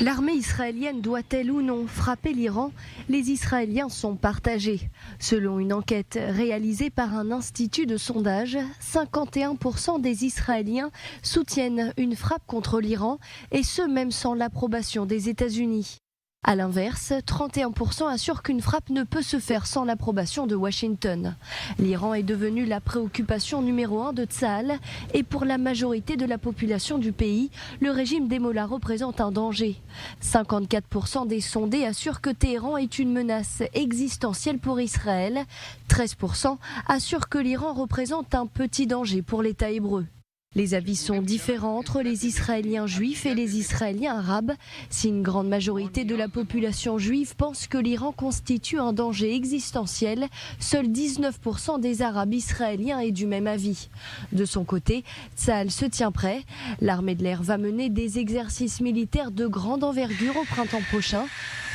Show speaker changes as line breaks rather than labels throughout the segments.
L'armée israélienne doit-elle ou non frapper l'Iran? Les Israéliens sont partagés. Selon une enquête réalisée par un institut de sondage, 51% des Israéliens soutiennent une frappe contre l'Iran, et ce même sans l'approbation des États-Unis. A l'inverse, 31% assurent qu'une frappe ne peut se faire sans l'approbation de Washington. L'Iran est devenu la préoccupation numéro 1 de Tsahal et pour la majorité de la population du pays, le régime des mollahs représente un danger. 54% des sondés assurent que Téhéran est une menace existentielle pour Israël. 13% assurent que l'Iran représente un petit danger pour l'État hébreu. Les avis sont différents entre les Israéliens juifs et les Israéliens arabes. Si une grande majorité de la population juive pense que l'Iran constitue un danger existentiel, seuls 19% des Arabes israéliens est du même avis. De son côté, Tsahal se tient prêt. L'armée de l'air va mener des exercices militaires de grande envergure au printemps prochain.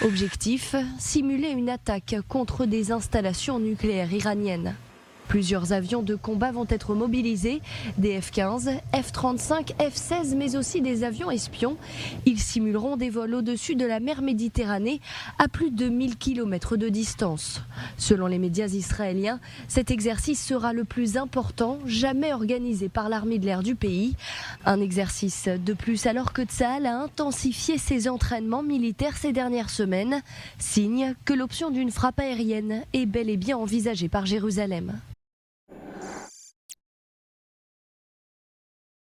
Objectif, simuler une attaque contre des installations nucléaires iraniennes. Plusieurs avions de combat vont être mobilisés, des F-15, F-35, F-16, mais aussi des avions espions. Ils simuleront des vols au-dessus de la mer Méditerranée à plus de 1000 km de distance. Selon les médias israéliens, cet exercice sera le plus important jamais organisé par l'armée de l'air du pays. Un exercice de plus alors que Tsahal a intensifié ses entraînements militaires ces dernières semaines, signe que l'option d'une frappe aérienne est bel et bien envisagée par Jérusalem.